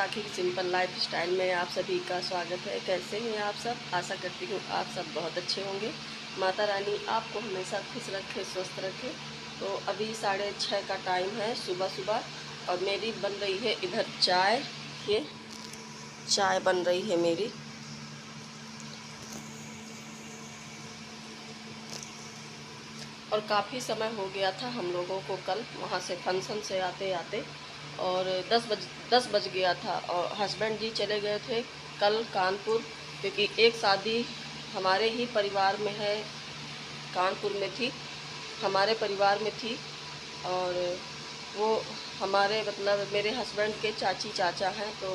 राखी की simple life style में आप सभी का स्वागत है। कैसे हैं आप सब? आशा करती हूँ आप सब बहुत अच्छे होंगे। माता रानी आपको हमेशा खुश रखे, स्वस्थ रखे। तो अभी 6:30 का टाइम है सुबह सुबह, और मेरी बन रही है इधर चाय। ये चाय बन रही है मेरी। और काफ़ी समय हो गया था हम लोगों को कल वहाँ से फंक्शन से आते आते, और 10 बज गया था। और हस्बैंड जी चले गए थे कल कानपुर, क्योंकि एक शादी हमारे ही परिवार में है, कानपुर में थी, हमारे परिवार में थी। और वो हमारे मतलब मेरे हस्बैंड के चाची चाचा हैं, तो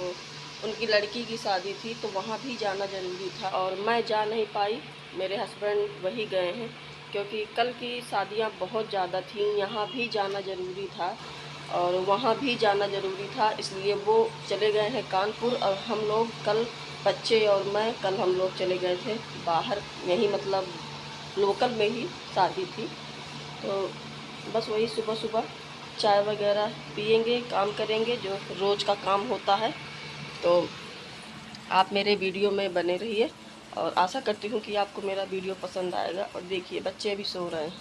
उनकी लड़की की शादी थी, तो वहाँ भी जाना ज़रूरी था। और मैं जा नहीं पाई, मेरे हस्बैंड वही गए हैं, क्योंकि कल की शादियाँ बहुत ज़्यादा थीं। यहाँ भी जाना ज़रूरी था और वहाँ भी जाना ज़रूरी था, इसलिए वो चले गए हैं कानपुर। और हम लोग कल, बच्चे और मैं, कल हम लोग चले गए थे बाहर, यहीं मतलब लोकल में ही शादी थी। तो बस वही सुबह सुबह चाय वगैरह पिएंगे, काम करेंगे जो रोज़ का काम होता है। तो आप मेरे वीडियो में बने रहिए, और आशा करती हूँ कि आपको मेरा वीडियो पसंद आएगा। और देखिए बच्चे भी सो रहे हैं,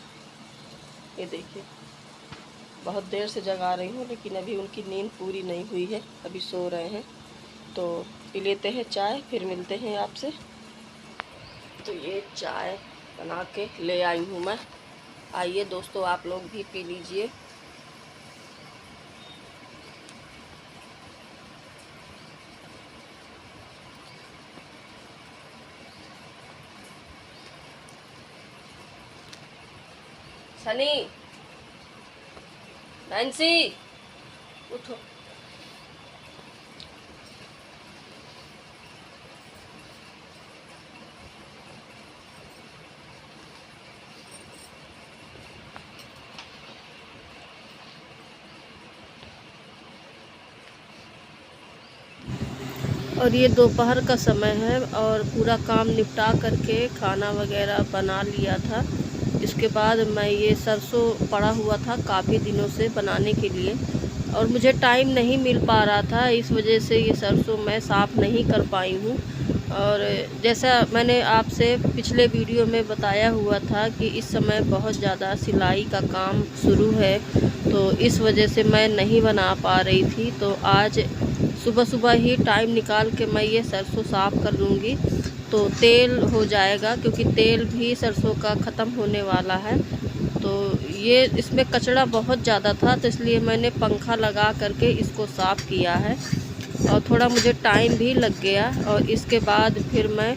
ये देखिए, बहुत देर से जगा रही हूँ, लेकिन अभी उनकी नींद पूरी नहीं हुई है, अभी सो रहे हैं। तो पी लेते हैं चाय, फिर मिलते हैं आपसे। तो ये चाय बना के ले आई हूँ मैं, आइए दोस्तों आप लोग भी पी लीजिए। सनी, नैन्सी, उठो। और ये दोपहर का समय है, और पूरा काम निपटा करके खाना वगैरह बना लिया था। इसके बाद मैं ये सरसों पड़ा हुआ था काफ़ी दिनों से बनाने के लिए, और मुझे टाइम नहीं मिल पा रहा था, इस वजह से ये सरसों मैं साफ़ नहीं कर पाई हूँ। और जैसा मैंने आपसे पिछले वीडियो में बताया हुआ था कि इस समय बहुत ज़्यादा सिलाई का काम शुरू है, तो इस वजह से मैं नहीं बना पा रही थी। तो आज सुबह सुबह ही टाइम निकाल के मैं ये सरसों साफ़ कर लूँगी, तो तेल हो जाएगा, क्योंकि तेल भी सरसों का ख़त्म होने वाला है। तो ये इसमें कचरा बहुत ज़्यादा था, तो इसलिए मैंने पंखा लगा करके इसको साफ़ किया है, और थोड़ा मुझे टाइम भी लग गया। और इसके बाद फिर मैं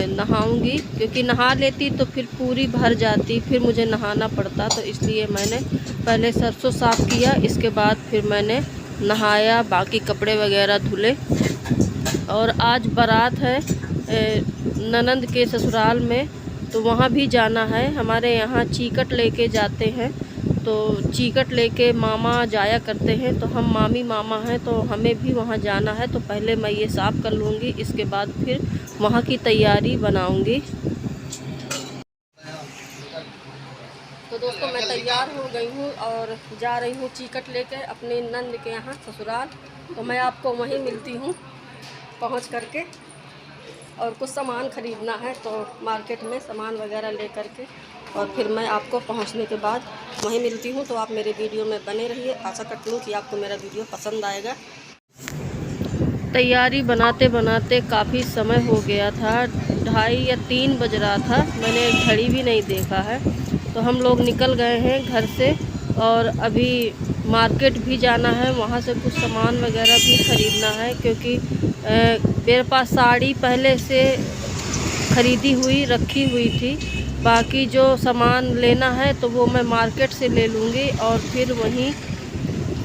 नहाऊंगी, क्योंकि नहा लेती तो फिर पूरी भर जाती, फिर मुझे नहाना पड़ता। तो इसलिए मैंने पहले सरसों साफ़ किया, इसके बाद फिर मैंने नहाया, बाकी कपड़े वगैरह धुले। और आज बारात है ननंद के ससुराल में, तो वहाँ भी जाना है। हमारे यहाँ चीकट लेके जाते हैं, तो चीकट लेके मामा जाया करते हैं, तो हम मामी मामा हैं, तो हमें भी वहाँ जाना है। तो पहले मैं ये साफ़ कर लूँगी, इसके बाद फिर वहाँ की तैयारी बनाऊँगी। तो दोस्तों मैं तैयार हो गई हूँ और जा रही हूँ चीकट लेके अपने नंद के यहाँ ससुराल। तो मैं आपको वहीं मिलती हूँ पहुँच करके, और कुछ सामान ख़रीदना है, तो मार्केट में सामान वगैरह ले करके, और फिर मैं आपको पहुंचने के बाद वहीं मिलती हूं। तो आप मेरे वीडियो में बने रहिए, आशा करती हूं कि आपको मेरा वीडियो पसंद आएगा। तैयारी बनाते बनाते काफ़ी समय हो गया था, 2:30 या 3 बज रहा था, मैंने घड़ी भी नहीं देखा है। तो हम लोग निकल गए हैं घर से, और अभी मार्केट भी जाना है, वहाँ से कुछ सामान वगैरह भी ख़रीदना है, क्योंकि मेरे पास साड़ी पहले से ख़रीदी हुई रखी हुई थी। बाकी जो सामान लेना है तो वो मैं मार्केट से ले लूँगी, और फिर वहीं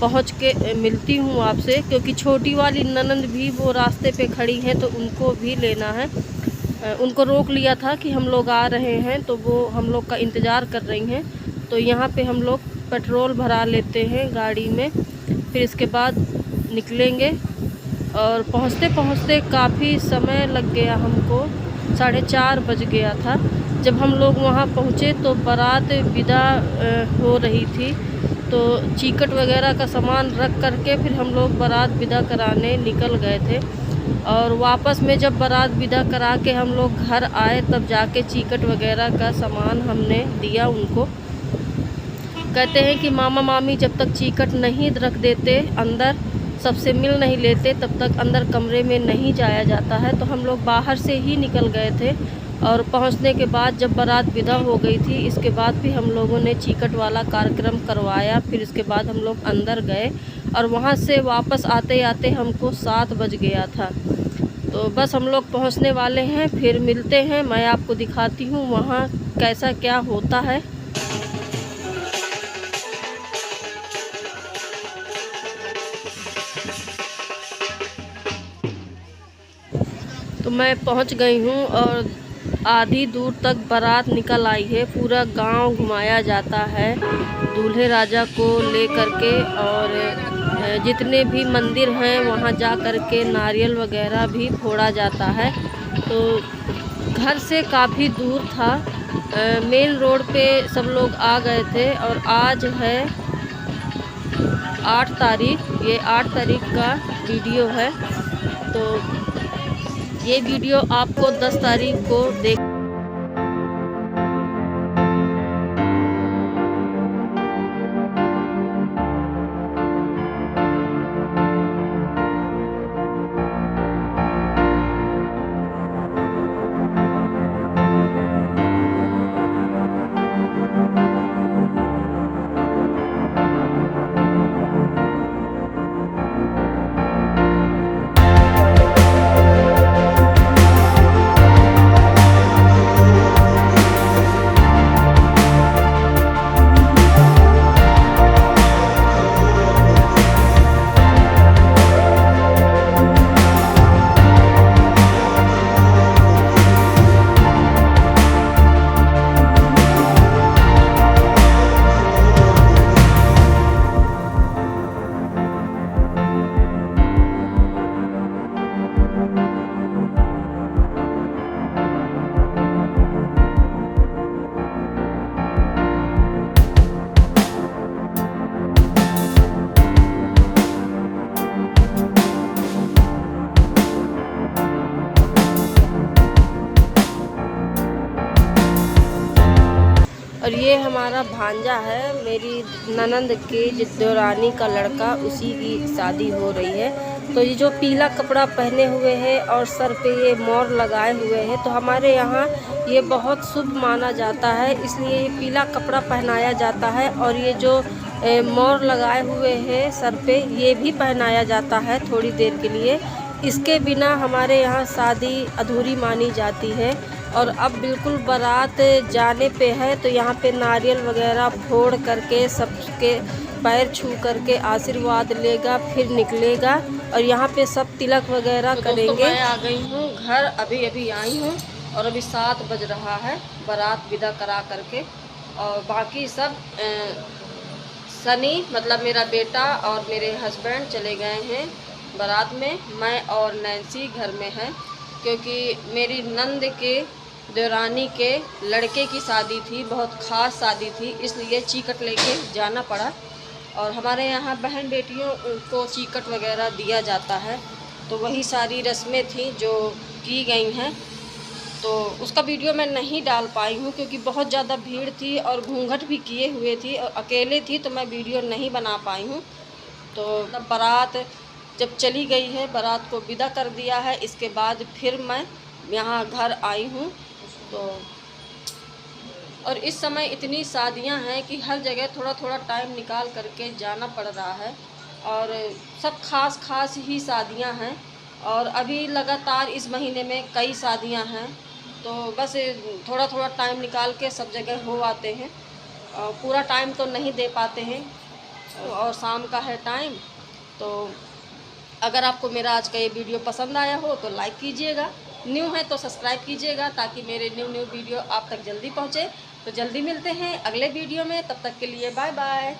पहुँच के मिलती हूँ आपसे, क्योंकि छोटी वाली ननंद भी वो रास्ते पे खड़ी हैं, तो उनको भी लेना है। उनको रोक लिया था कि हम लोग आ रहे हैं, तो वो हम लोग का इंतज़ार कर रही हैं। तो यहाँ पे हम लोग पेट्रोल भरा लेते हैं गाड़ी में, फिर इसके बाद निकलेंगे। और पहुँचते पहुँचते काफ़ी समय लग गया हमको, 4:30 बज गया था। जब हम लोग वहाँ पहुँचे तो बारात विदा हो रही थी, तो चीकट वगैरह का सामान रख करके फिर हम लोग बारात विदा कराने निकल गए थे। और वापस में जब बारात विदा करा के हम लोग घर आए तब जाके चीकट वगैरह का सामान हमने दिया उनको। कहते हैं कि मामा मामी जब तक चीकट नहीं रख देते अंदर, सबसे मिल नहीं लेते, तब तक अंदर कमरे में नहीं जाया जाता है। तो हम लोग बाहर से ही निकल गए थे और पहुंचने के बाद जब बारात विदा हो गई थी, इसके बाद भी हम लोगों ने चीकट वाला कार्यक्रम करवाया। फिर इसके बाद हम लोग अंदर गए और वहां से वापस आते आते हमको 7 बज गया था। तो बस हम लोग पहुंचने वाले हैं, फिर मिलते हैं। मैं आपको दिखाती हूँ वहाँ कैसा क्या होता है। तो मैं पहुंच गई हूँ और आधी दूर तक बारात निकल आई है। पूरा गांव घुमाया जाता है दूल्हे राजा को ले करके, और जितने भी मंदिर हैं वहां जा करके नारियल वगैरह भी फोड़ा जाता है। तो घर से काफ़ी दूर था, मेन रोड पे सब लोग आ गए थे। और आज है 8 तारीख, ये 8 तारीख का वीडियो है। तो ये वीडियो आपको 10 तारीख को देख और ये हमारा भांजा है, मेरी ननंद के देवरानी का लड़का, उसी की शादी हो रही है। तो ये जो पीला कपड़ा पहने हुए हैं और सर पे ये मोर लगाए हुए हैं, तो हमारे यहाँ ये बहुत शुभ माना जाता है, इसलिए ये पीला कपड़ा पहनाया जाता है। और ये जो मोर लगाए हुए हैं सर पे, ये भी पहनाया जाता है थोड़ी देर के लिए। इसके बिना हमारे यहाँ शादी अधूरी मानी जाती है। और अब बिल्कुल बारात जाने पे है, तो यहाँ पे नारियल वगैरह फोड़ करके सबके पैर छू करके आशीर्वाद लेगा, फिर निकलेगा। और यहाँ पे सब तिलक वगैरह तो करेंगे। मैं आ गई हूँ घर, अभी अभी आई हूँ और अभी 7 बज रहा है बारात विदा करा करके। और बाकी सब सनी मतलब मेरा बेटा और मेरे हस्बैंड चले गए हैं बारात में। मैं और नैन्सी घर में हैं, क्योंकि मेरी नंद के देवरानी के लड़के की शादी थी, बहुत ख़ास शादी थी, इसलिए चीकट लेके जाना पड़ा। और हमारे यहाँ बहन बेटियों को चीकट वगैरह दिया जाता है, तो वही सारी रस्में थी जो की गई हैं। तो उसका वीडियो मैं नहीं डाल पाई हूँ, क्योंकि बहुत ज़्यादा भीड़ थी और घूंघट भी किए हुए थी और अकेले थी, तो मैं वीडियो नहीं बना पाई हूँ। तो तब बारात जब चली गई है, बारात को विदा कर दिया है, इसके बाद फिर मैं यहाँ घर आई हूँ। तो और इस समय इतनी शादियां हैं कि हर जगह थोड़ा थोड़ा टाइम निकाल करके जाना पड़ रहा है, और सब खास ही शादियां हैं। और अभी लगातार इस महीने में कई शादियां हैं, तो बस थोड़ा थोड़ा टाइम निकाल के सब जगह हो आते हैं। पूरा टाइम तो नहीं दे पाते हैं, और शाम का है टाइम। तो अगर आपको मेरा आज का ये वीडियो पसंद आया हो तो लाइक कीजिएगा, न्यू है तो सब्सक्राइब कीजिएगा, ताकि मेरे न्यू वीडियो आप तक जल्दी पहुँचे। तो जल्दी मिलते हैं अगले वीडियो में, तब तक के लिए बाय बाय।